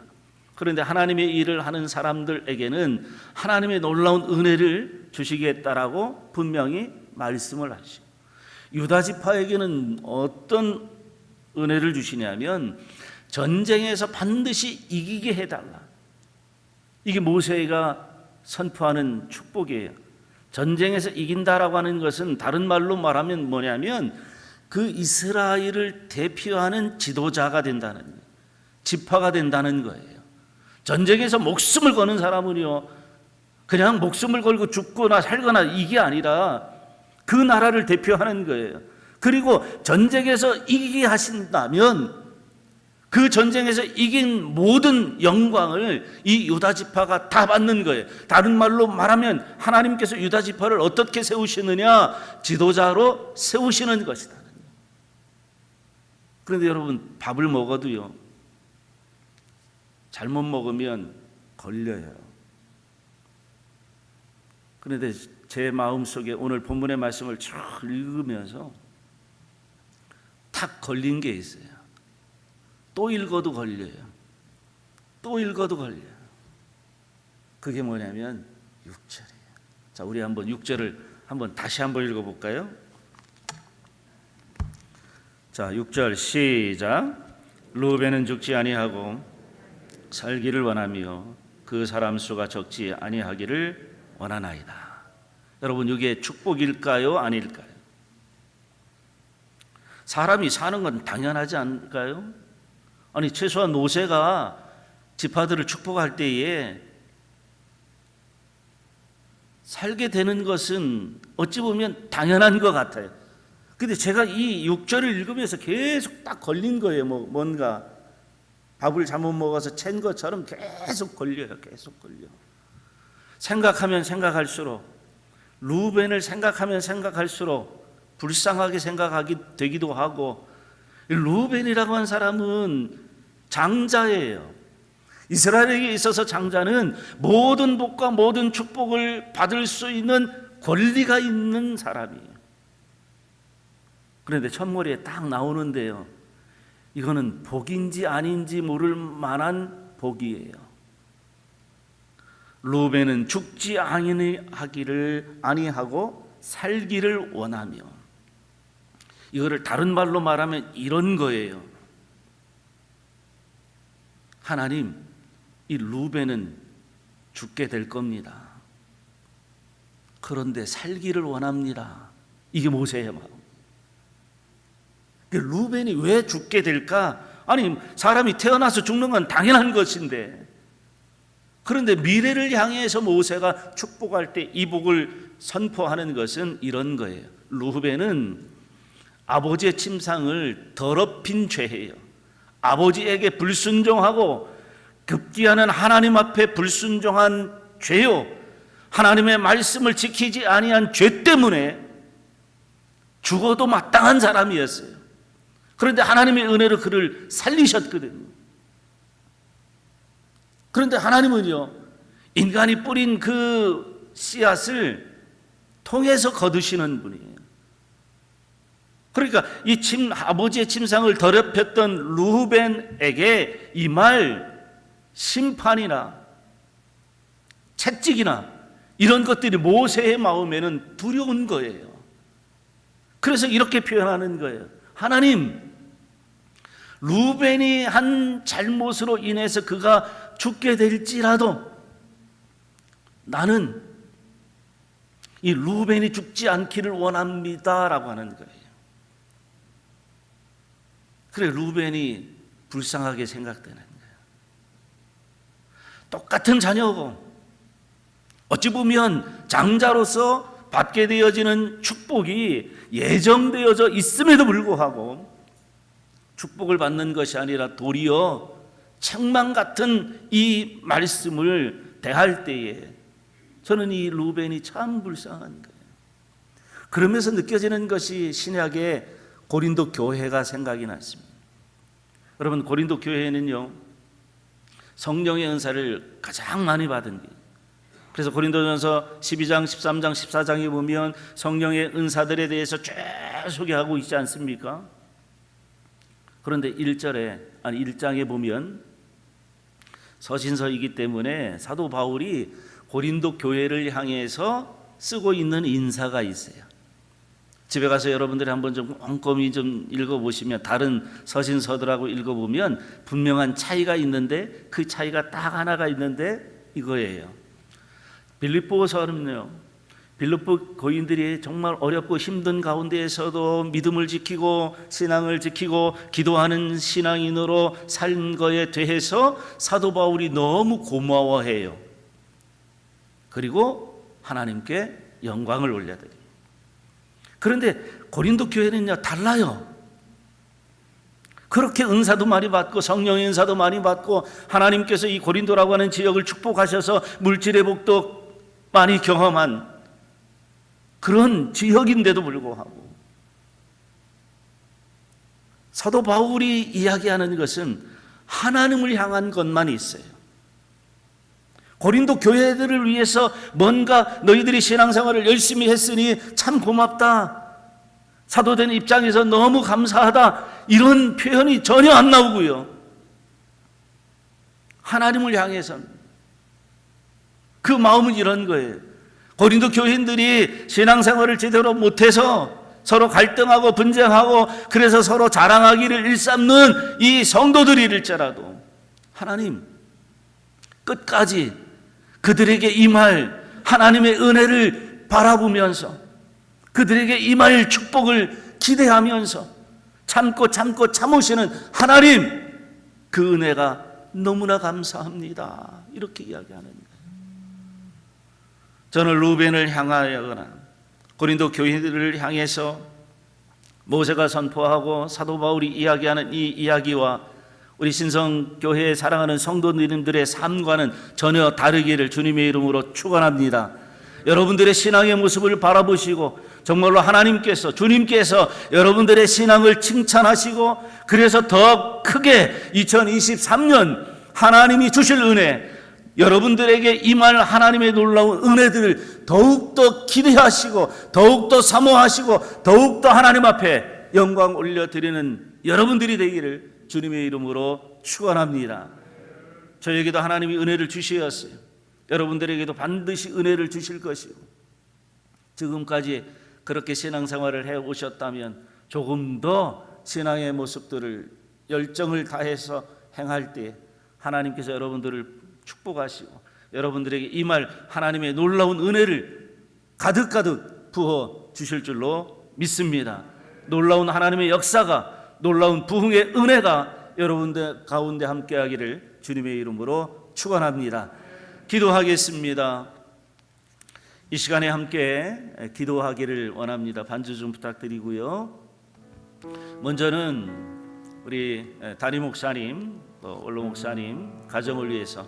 그런데 하나님의 일을 하는 사람들에게는 하나님의 놀라운 은혜를 주시겠다라고 분명히 말씀을 하시고, 유다 지파에게는 어떤 은혜를 주시냐면 전쟁에서 반드시 이기게 해달라. 이게 모세가 선포하는 축복이에요. 전쟁에서 이긴다라고 하는 것은 다른 말로 말하면 뭐냐면 그 이스라엘을 대표하는 지도자가 된다는 거예요. 지파가 된다는 거예요. 전쟁에서 목숨을 거는 사람은요, 그냥 목숨을 걸고 죽거나 살거나 이게 아니라 그 나라를 대표하는 거예요. 그리고 전쟁에서 이기게 하신다면 그 전쟁에서 이긴 모든 영광을 이 유다 지파가 다 받는 거예요. 다른 말로 말하면 하나님께서 유다 지파를 어떻게 세우시느냐? 지도자로 세우시는 것이다. 그런데 여러분, 밥을 먹어도요, 잘못 먹으면 걸려요. 그런데 제 마음속에 오늘 본문의 말씀을 쭉 읽으면서 탁 걸린 게 있어요. 또 읽어도 걸려요. 또 읽어도 걸려요. 그게 뭐냐면 6절이에요. 자, 우리 한번 6절을 한번 다시 한번 읽어볼까요? 자, 6절 시작. 루벤은 죽지 아니하고 살기를 원하며 그 사람 수가 적지 아니하기를 원하나이다. 여러분, 이게 축복일까요? 아닐까요? 사람이 사는 건 당연하지 않을까요? 아니, 최소한 모세가 지파들을 축복할 때에 살게 되는 것은 어찌 보면 당연한 것 같아요. 근데 제가 이 6절을 읽으면서 계속 딱 걸린 거예요. 뭔가 밥을 잘못 먹어서 챈 것처럼 계속 걸려요. 계속 걸려. 생각하면 생각할수록, 루벤을 생각하면 생각할수록 불쌍하게 생각하게 되기도 하고, 루벤이라고 한 사람은 장자예요. 이스라엘에게 있어서 장자는 모든 복과 모든 축복을 받을 수 있는 권리가 있는 사람이에요. 그런데 첫머리에 딱 나오는데요, 이거는 복인지 아닌지 모를 만한 복이에요. 루벤은 죽지 아니하기를 아니하고 살기를 원하며. 이거를 다른 말로 말하면 이런 거예요. 하나님, 이 루벤은 죽게 될 겁니다. 그런데 살기를 원합니다. 이게 모세의 마음. 루벤이 왜 죽게 될까? 아니, 사람이 태어나서 죽는 건 당연한 것인데, 그런데 미래를 향해서 모세가 축복할 때 이 복을 선포하는 것은 이런 거예요. 루벤은 아버지의 침상을 더럽힌 죄예요. 아버지에게 불순종하고 급기야는 하나님 앞에 불순종한 죄요. 하나님의 말씀을 지키지 아니한 죄 때문에 죽어도 마땅한 사람이었어요. 그런데 하나님의 은혜로 그를 살리셨거든요. 그런데 하나님은요, 인간이 뿌린 그 씨앗을 통해서 거두시는 분이에요. 그러니까 이 아버지의 침상을 더럽혔던 루벤에게 이 말, 심판이나 채찍이나 이런 것들이 모세의 마음에는 두려운 거예요. 그래서 이렇게 표현하는 거예요. 하나님, 루벤이 한 잘못으로 인해서 그가 죽게 될지라도 나는 이 루벤이 죽지 않기를 원합니다라고 하는 거예요. 그래, 루벤이 불쌍하게 생각되는 거예요. 똑같은 자녀고 어찌 보면 장자로서 받게 되어지는 축복이 예정되어져 있음에도 불구하고 축복을 받는 것이 아니라 도리어 책망 같은 이 말씀을 대할 때에 저는 이 루벤이 참 불쌍한 거예요. 그러면서 느껴지는 것이 신약의 고린도 교회가 생각이 났습니다. 여러분, 고린도 교회는요, 성령의 은사를 가장 많이 받은 게, 그래서 고린도전서 12장, 13장, 14장에 보면 성령의 은사들에 대해서 쭉 소개하고 있지 않습니까? 그런데 1장에 보면 서신서이기 때문에 사도 바울이 고린도 교회를 향해서 쓰고 있는 인사가 있어요. 집에 가서 여러분들이 한번 좀 꼼꼼히 좀 읽어보시면, 다른 서신서들하고 읽어보면 분명한 차이가 있는데, 그 차이가 딱 하나가 있는데 이거예요. 빌립보서는요, 빌립보 고인들이 정말 어렵고 힘든 가운데에서도 믿음을 지키고 신앙을 지키고 기도하는 신앙인으로 산 거에 대해서 사도 바울이 너무 고마워해요. 그리고 하나님께 영광을 올려드려요. 그런데 고린도 교회는요, 달라요. 그렇게 은사도 많이 받고 성령의 은사도 많이 받고 하나님께서 이 고린도라고 하는 지역을 축복하셔서 물질의 복도 많이 경험한 그런 지역인데도 불구하고 사도 바울이 이야기하는 것은 하나님을 향한 것만 있어요. 고린도 교회들을 위해서 뭔가 너희들이 신앙생활을 열심히 했으니 참 고맙다, 사도된 입장에서 너무 감사하다, 이런 표현이 전혀 안 나오고요. 하나님을 향해서는 그 마음은 이런 거예요. 고린도 교인들이 신앙생활을 제대로 못해서 서로 갈등하고 분쟁하고 그래서 서로 자랑하기를 일삼는 이 성도들일지라도 하나님, 끝까지 그들에게 임할 하나님의 은혜를 바라보면서 그들에게 임할 축복을 기대하면서 참고 참으시는 하나님, 그 은혜가 너무나 감사합니다, 이렇게 이야기하는 거예요. 저는 루벤을 향하여거나 고린도 교인들을 향해서 모세가 선포하고 사도 바울이 이야기하는 이 이야기와 우리 신성교회에 사랑하는 성도님들의 삶과는 전혀 다르기를 주님의 이름으로 축원합니다. 여러분들의 신앙의 모습을 바라보시고 정말로 하나님께서, 주님께서 여러분들의 신앙을 칭찬하시고 그래서 더 크게 2023년 하나님이 주실 은혜, 여러분들에게 임할 하나님의 놀라운 은혜들을 더욱더 기대하시고 더욱더 사모하시고 더욱더 하나님 앞에 영광 올려드리는 여러분들이 되기를 주님의 이름으로 축원합니다. 저에게도 하나님이 은혜를 주시었어요. 여러분들에게도 반드시 은혜를 주실 것이고, 지금까지 그렇게 신앙생활을 해오셨다면 조금 더 신앙의 모습들을 열정을 다해서 행할 때 하나님께서 여러분들을 축복하시고 여러분들에게 임할 하나님의 놀라운 은혜를 가득가득 부어 주실 줄로 믿습니다. 놀라운 하나님의 역사가, 놀라운 부흥의 은혜가 여러분들 가운데 함께하기를 주님의 이름으로 축원합니다. 기도하겠습니다. 이 시간에 함께 기도하기를 원합니다. 반주 좀 부탁드리고요. 먼저는 우리 담임 목사님, 또 원로 목사님 가정을 위해서,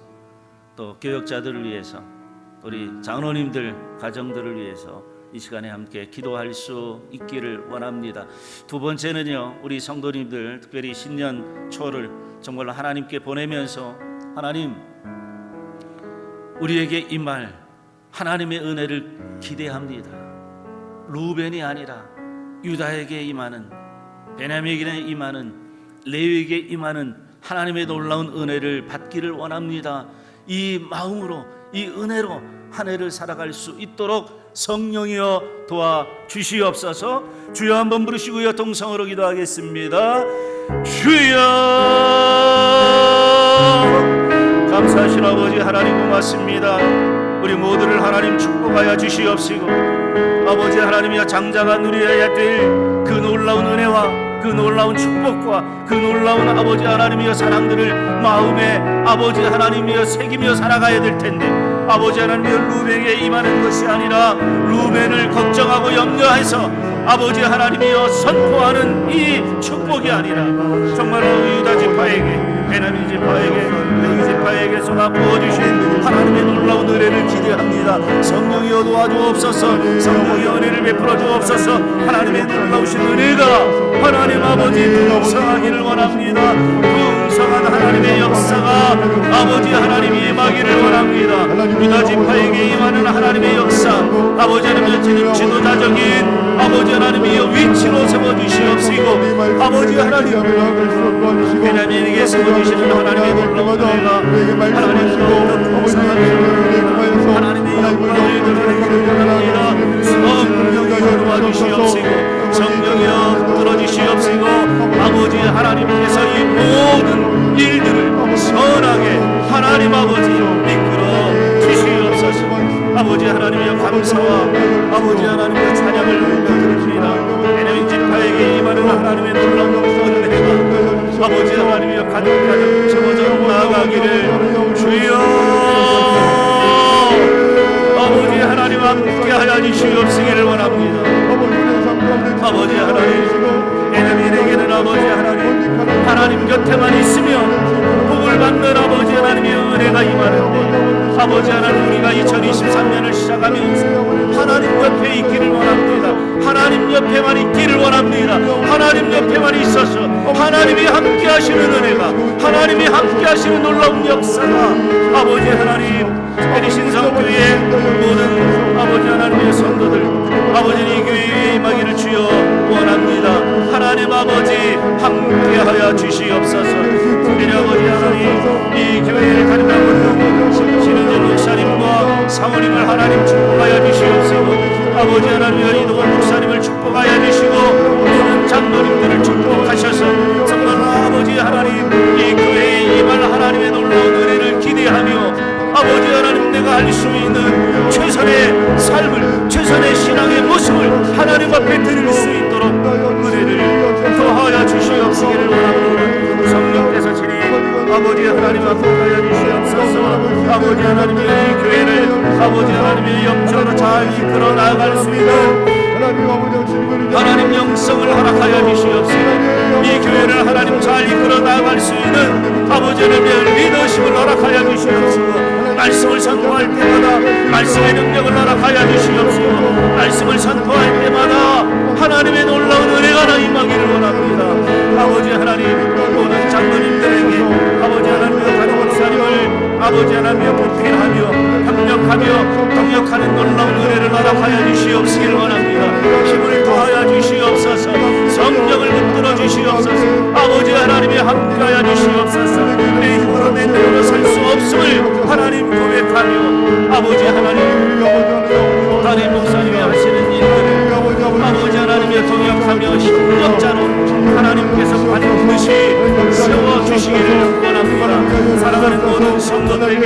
또 교역자들을 위해서, 우리 장로님들 가정들을 위해서 이 시간에 함께 기도할 수 있기를 원합니다. 두 번째는요, 우리 성도님들 특별히 신년 초를 정말로 하나님께 보내면서 하나님 우리에게 임할 하나님의 은혜를 기대합니다. 루벤이 아니라 유다에게 임하는, 베냐민에게 임하는, 레위에게 임하는 하나님의 놀라운 은혜를 받기를 원합니다. 이 마음으로, 이 은혜로 한 해를 살아갈 수 있도록 성령이여 도와주시옵소서. 주여 한번 부르시고요, 동성으로 기도하겠습니다. 주여, 감사하신 아버지 하나님 고맙습니다. 우리 모두를 하나님 축복하여 주시옵시고, 아버지 하나님이여 장자가 누려야 될 그 놀라운 은혜와 그 놀라운 축복과 그 놀라운 아버지 하나님이여 사랑들을 마음에 아버지 하나님이여 새기며 살아가야 될 텐데, 아버지 하나님이여 루벤에게 임하는 것이 아니라 루벤을 걱정하고 염려해서 아버지 하나님이여 선포하는 이 축복이 아니라 정말로 유다 지파에게, 베냐민 지파에게, 레위 지파에게 쏟아 부어주신 하나님의 놀라운 은혜를 기대합니다. 성령이여 도와주옵소서. 성령의 은혜를 베풀어 주옵소서. 하나님의 놀라우신 은혜가 하나님 아버지 풍성하기를 원합니다. 풍성한 하나님의 역사가 아버지 하나님이 임하기를 원합니다. 유다 지파에게 임하는 하나님의 역사, 아버지 하나님의 지도자적인 아버지 하나님이여 위치로 세워주시옵시고, 아버지 하나님 베냐민에게 세워주시는 하나님의 놀라운 은혜가 하나님으로부터 풍성하게 하나님의 영광을 드러내기를 원합니다. 성령이여 도와주시옵시고, 성령이여 붙들어주시옵시고, 아버지 하나님께서 이 모든 일들을 선하게 하나님 아버지 이끌어 주시옵소서. 아버지 하나님의 감사와 아버지 하나님의 찬양을 드립니다. 베냐민 지파에게 임하는 하나님의 놀라운 은혜가 아버지 하나님의 가득가득 채워져 나아가기를 주여, 아버지 하나님 함께하여 주시옵시기를 원합니다. 아버지 하나님, 베냐민에게는 아버지 하나님 곁에만 있으면 복을 받는 아버지 하나님의 은혜가 임하는데, 아버지 하나님 우리가 2023년을 시작하면서 하나님 옆에 있기를 원합니다. 하나님 옆에만 있기를 원합니다. 하나님 옆에만 있어서 하나님이 함께 하시는 은혜가, 하나님이 함께 하시는 놀라운 역사가 아버지 하나님, 특별히 신성교회 모든 아버지 하나님의 성도들, 아버지 이 교회에 임하기를 주여 원합니다. 하나님 아버지 함께하여 주시옵소서. 특별히 아버지 하나님 이 교회를 가림하고 있는 신은재 목사님과 사모님을 하나님 축복하여 주시옵시고, 아버지 하나님 이동원 목사님을 축복하여 주시고, 모든 장로님들을 축복하셔서 정말로 아버지 하나님 이 교회에 임할 하나님의 놀라운 은혜를 기대하며, 아버지 하나님 내가 할 수 있는 최선의 삶을, 최선의 신앙의 모습을 하나님 앞에 드릴 수 있도록 은혜를 더하여 주시옵시기를 원합니다. 성령께서 친히 아버지 하나님 앞에 하여 주시옵소서. 아버지 하나님의 이 교회를 아버지 하나님의 영적으로 잘 이끌어 나아갈 수 있는 하나님 영성을 허락하여 주시옵시고, 이 교회를 하나님 잘 이끌어 나아갈 수 있는 아버지 하나님의 리더십을 허락하여 주시옵시고, 말씀을 선포할 때마다 말씀의 능력을 허락하여 주시옵시고, 말씀을 선포할 때마다 하나님의 놀라운 은혜가 나 임하기를 원합니다. 아버지 하나님 모든 장로님들에게 아버지 하나님의 가족 목사님을 아버지 하나님의 보필하며 협력하며 동역하는 놀라운 은혜를 허락하여 주시옵시기를 원합니다. 힘을 더하여 주시옵소서. 성령을 붙들어 주시옵소서. 아버지 하나님이 함께하여 주시옵소서. 내 힘으로 내 눈으로 살 수 없음을 하나님 고백하며, 아버지 하나님 담임 목사님이 하시는 일들을 아버지 하나님의 동역하며 협력자로 하나님께서 반드시 세워주시기를 원합니다. 사랑하는 모든 성도들에게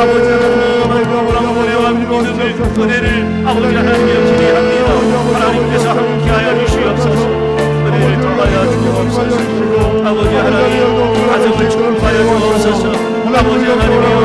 아버지 하나님의 놀라운 은혜와 믿음을, 은혜를 아버지 하나님의 기대합니다. 하나님께서 함께하여 주시옵소서. 은혜를 더하여 주옵소서. 아버지 하나님 가정을 축복하여 주옵소서. 아버지 하나님의